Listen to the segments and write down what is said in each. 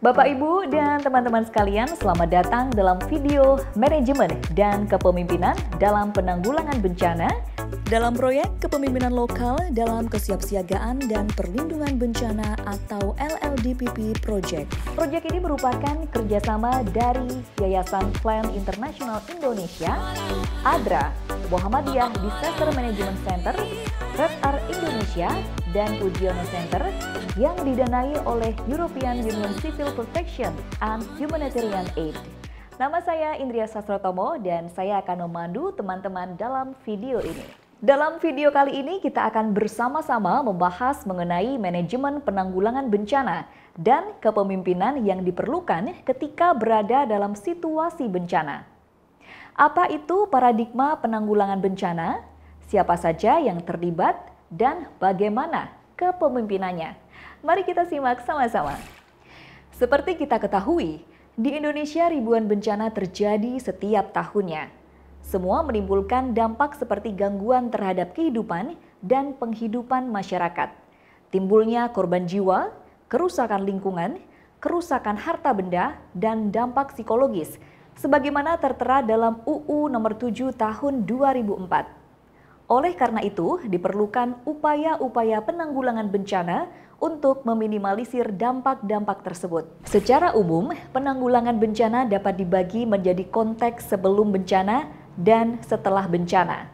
Bapak, Ibu, dan teman-teman sekalian, selamat datang dalam video Manajemen dan Kepemimpinan dalam Penanggulangan Bencana dalam proyek Kepemimpinan Lokal dalam Kesiapsiagaan dan Perlindungan Bencana atau LLDPP Project. Proyek ini merupakan kerjasama dari Yayasan Plan Internasional Indonesia, ADRA, Muhammadiyah Disaster Management Center, Red Art Indonesia, dan Pujiono Center yang didanai oleh European Union Civil Protection and Humanitarian Aid. Nama saya Indria Sastrotomo dan saya akan memandu teman-teman dalam video ini. Dalam video kali ini kita akan bersama-sama membahas mengenai manajemen penanggulangan bencana dan kepemimpinan yang diperlukan ketika berada dalam situasi bencana. Apa itu paradigma penanggulangan bencana? Siapa saja yang terlibat dan bagaimana kepemimpinannya? Mari kita simak sama-sama. Seperti kita ketahui, di Indonesia ribuan bencana terjadi setiap tahunnya. Semua menimbulkan dampak seperti gangguan terhadap kehidupan dan penghidupan masyarakat. Timbulnya korban jiwa, kerusakan lingkungan, kerusakan harta benda, dan dampak psikologis, sebagaimana tertera dalam UU Nomor 7 Tahun 2004. Oleh karena itu, diperlukan upaya-upaya penanggulangan bencana untuk meminimalisir dampak-dampak tersebut. Secara umum, penanggulangan bencana dapat dibagi menjadi konteks sebelum bencana dan setelah bencana.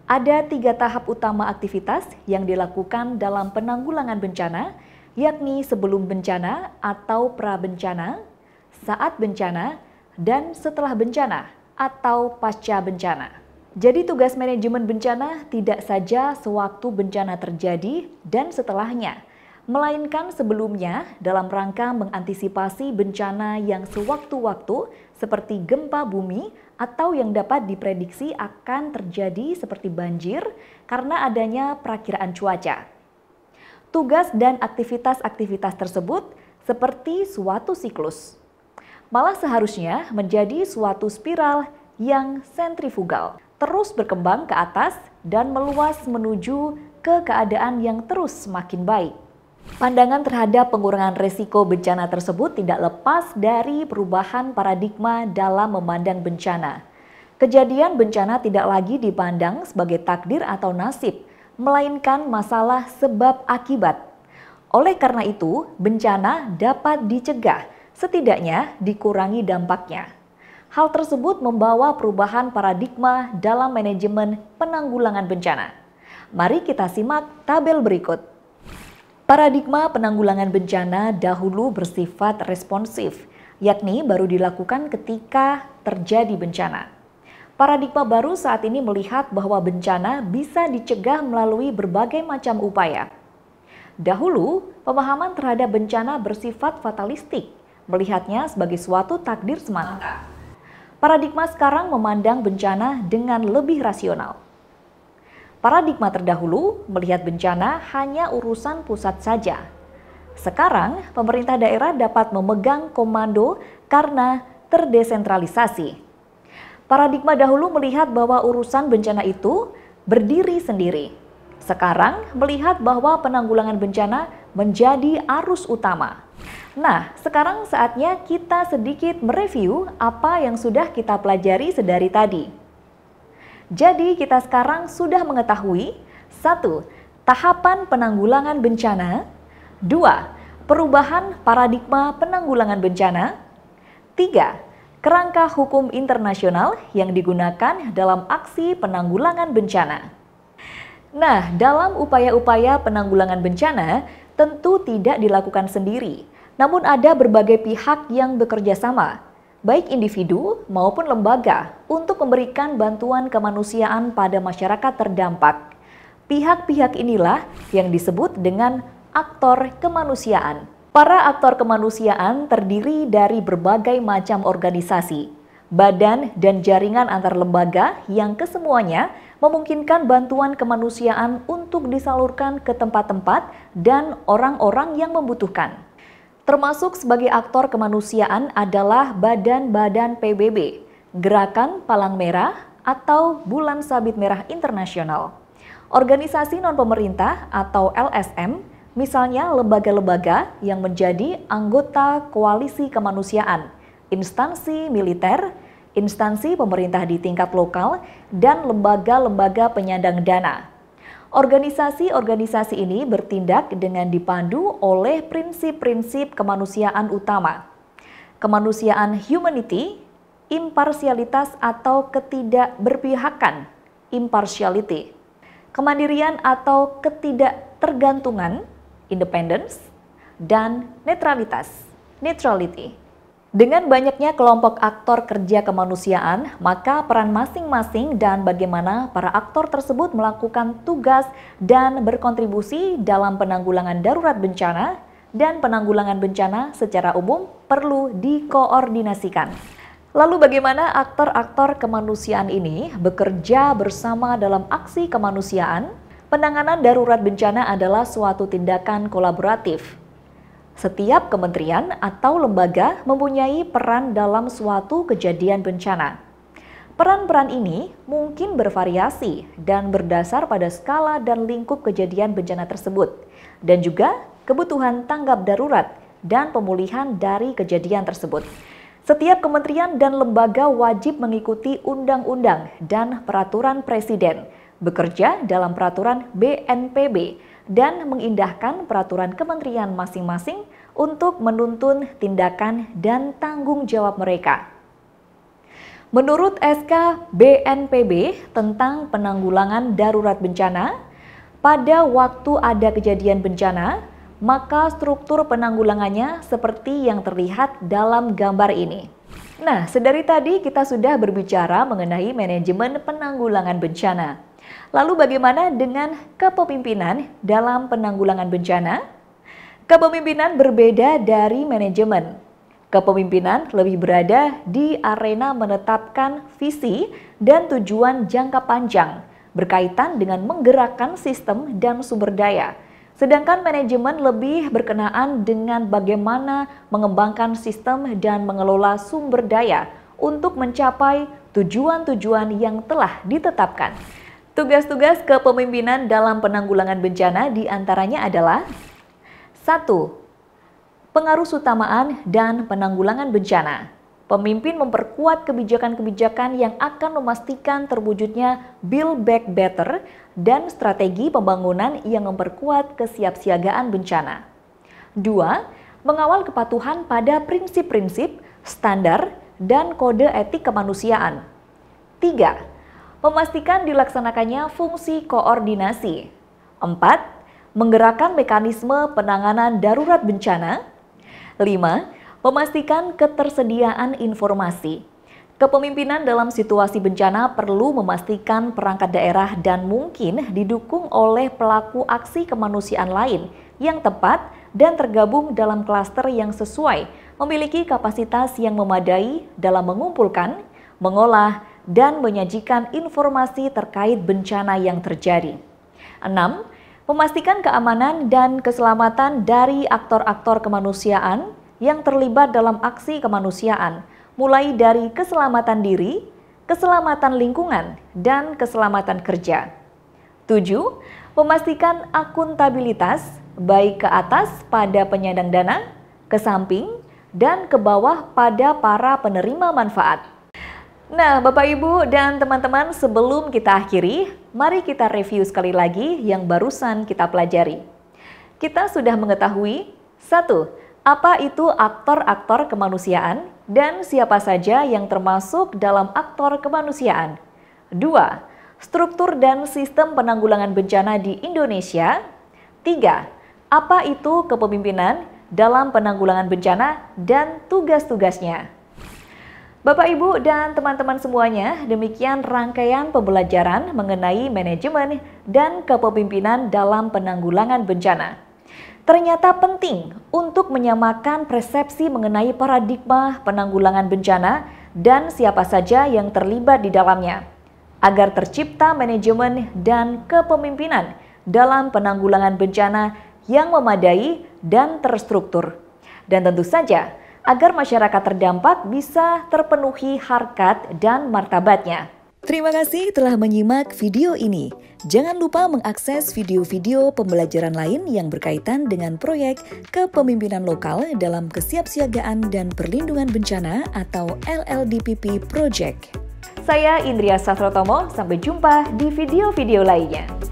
Ada 3 tahap utama aktivitas yang dilakukan dalam penanggulangan bencana, yakni sebelum bencana atau pra-bencana, saat bencana, dan setelah bencana atau pasca bencana. Jadi tugas manajemen bencana tidak saja sewaktu bencana terjadi dan setelahnya, melainkan sebelumnya dalam rangka mengantisipasi bencana yang sewaktu-waktu seperti gempa bumi atau yang dapat diprediksi akan terjadi seperti banjir karena adanya perakiraan cuaca. Tugas dan aktivitas-aktivitas tersebut seperti suatu siklus. Malah seharusnya menjadi suatu spiral yang sentrifugal, terus berkembang ke atas dan meluas menuju ke keadaan yang terus semakin baik. Pandangan terhadap pengurangan resiko bencana tersebut tidak lepas dari perubahan paradigma dalam memandang bencana. Kejadian bencana tidak lagi dipandang sebagai takdir atau nasib, melainkan masalah sebab akibat. Oleh karena itu, bencana dapat dicegah, setidaknya dikurangi dampaknya. Hal tersebut membawa perubahan paradigma dalam manajemen penanggulangan bencana. Mari kita simak tabel berikut. Paradigma penanggulangan bencana dahulu bersifat responsif, yakni baru dilakukan ketika terjadi bencana. Paradigma baru saat ini melihat bahwa bencana bisa dicegah melalui berbagai macam upaya. Dahulu, pemahaman terhadap bencana bersifat fatalistik, melihatnya sebagai suatu takdir semata. Paradigma sekarang memandang bencana dengan lebih rasional. Paradigma terdahulu melihat bencana hanya urusan pusat saja. Sekarang, pemerintah daerah dapat memegang komando karena terdesentralisasi. Paradigma dahulu melihat bahwa urusan bencana itu berdiri sendiri. Sekarang, melihat bahwa penanggulangan bencana menjadi arus utama. Nah, sekarang saatnya kita sedikit mereview apa yang sudah kita pelajari sedari tadi. Jadi, kita sekarang sudah mengetahui 1. Tahapan penanggulangan bencana, 2. Perubahan paradigma penanggulangan bencana, 3. Kerangka hukum internasional yang digunakan dalam aksi penanggulangan bencana. Nah, dalam upaya-upaya penanggulangan bencana tentu tidak dilakukan sendiri. Namun ada berbagai pihak yang bekerja sama, baik individu maupun lembaga, untuk memberikan bantuan kemanusiaan pada masyarakat terdampak. Pihak-pihak inilah yang disebut dengan aktor kemanusiaan. Para aktor kemanusiaan terdiri dari berbagai macam organisasi, badan dan jaringan antar lembaga yang kesemuanya memungkinkan bantuan kemanusiaan untuk disalurkan ke tempat-tempat dan orang-orang yang membutuhkan. Termasuk sebagai aktor kemanusiaan adalah badan-badan PBB, Gerakan Palang Merah atau Bulan Sabit Merah Internasional, organisasi non-pemerintah atau LSM, Misalnya lembaga-lembaga yang menjadi anggota koalisi kemanusiaan, instansi militer, instansi pemerintah di tingkat lokal, dan lembaga-lembaga penyandang dana. Organisasi-organisasi ini bertindak dengan dipandu oleh prinsip-prinsip kemanusiaan utama. Kemanusiaan humanity, imparsialitas atau ketidakberpihakan, impartiality. Kemandirian atau ketidaktergantungan, independence, dan netralitas, neutrality. Dengan banyaknya kelompok aktor kerja kemanusiaan, maka peran masing-masing dan bagaimana para aktor tersebut melakukan tugas dan berkontribusi dalam penanggulangan darurat bencana dan penanggulangan bencana secara umum perlu dikoordinasikan. Lalu bagaimana aktor-aktor kemanusiaan ini bekerja bersama dalam aksi kemanusiaan? Penanganan darurat bencana adalah suatu tindakan kolaboratif. Setiap kementerian atau lembaga mempunyai peran dalam suatu kejadian bencana. Peran-peran ini mungkin bervariasi dan berdasar pada skala dan lingkup kejadian bencana tersebut, dan juga kebutuhan tanggap darurat dan pemulihan dari kejadian tersebut. Setiap kementerian dan lembaga wajib mengikuti undang-undang dan peraturan presiden, bekerja dalam peraturan BNPB, dan mengindahkan peraturan kementerian masing-masing untuk menuntun tindakan dan tanggung jawab mereka. Menurut SK BNPB tentang penanggulangan darurat bencana, pada waktu ada kejadian bencana, maka struktur penanggulangannya seperti yang terlihat dalam gambar ini. Nah, sedari tadi kita sudah berbicara mengenai manajemen penanggulangan bencana. Lalu bagaimana dengan kepemimpinan dalam penanggulangan bencana? Kepemimpinan berbeda dari manajemen. Kepemimpinan lebih berada di arena menetapkan visi dan tujuan jangka panjang berkaitan dengan menggerakkan sistem dan sumber daya. Sedangkan manajemen lebih berkenaan dengan bagaimana mengembangkan sistem dan mengelola sumber daya untuk mencapai tujuan-tujuan yang telah ditetapkan. Tugas-tugas kepemimpinan dalam penanggulangan bencana diantaranya adalah 1. Pengarusutamaan dan penanggulangan bencana. Pemimpin memperkuat kebijakan-kebijakan yang akan memastikan terwujudnya Build Back Better dan strategi pembangunan yang memperkuat kesiapsiagaan bencana. 2. Mengawal kepatuhan pada prinsip-prinsip, standar, dan kode etik kemanusiaan. 3. Memastikan dilaksanakannya fungsi koordinasi. 4. Menggerakkan mekanisme penanganan darurat bencana. 5. Memastikan ketersediaan informasi. Kepemimpinan dalam situasi bencana perlu memastikan perangkat daerah dan mungkin didukung oleh pelaku aksi kemanusiaan lain yang tepat dan tergabung dalam klaster yang sesuai, memiliki kapasitas yang memadai dalam mengumpulkan, mengolah, dan menyajikan informasi terkait bencana yang terjadi. 6. Memastikan keamanan dan keselamatan dari aktor-aktor kemanusiaan yang terlibat dalam aksi kemanusiaan, mulai dari keselamatan diri, keselamatan lingkungan, dan keselamatan kerja. 7. Memastikan akuntabilitas baik ke atas pada penyandang dana, ke samping, dan ke bawah pada para penerima manfaat. Nah, Bapak Ibu dan teman-teman, sebelum kita akhiri, mari kita review sekali lagi yang barusan kita pelajari. Kita sudah mengetahui 1. Apa itu aktor-aktor kemanusiaan dan siapa saja yang termasuk dalam aktor kemanusiaan. 2. Struktur dan sistem penanggulangan bencana di Indonesia. 3. Apa itu kepemimpinan dalam penanggulangan bencana dan tugas-tugasnya. Bapak, Ibu, dan teman-teman semuanya, demikian rangkaian pembelajaran mengenai manajemen dan kepemimpinan dalam penanggulangan bencana. Ternyata penting untuk menyamakan persepsi mengenai paradigma penanggulangan bencana dan siapa saja yang terlibat di dalamnya, agar tercipta manajemen dan kepemimpinan dalam penanggulangan bencana yang memadai dan terstruktur. Dan tentu saja, agar masyarakat terdampak bisa terpenuhi harkat dan martabatnya. Terima kasih telah menyimak video ini. Jangan lupa mengakses video-video pembelajaran lain yang berkaitan dengan proyek kepemimpinan lokal dalam kesiapsiagaan dan perlindungan bencana atau LLDPP Project. Saya Indria Safrotomo, sampai jumpa di video-video lainnya.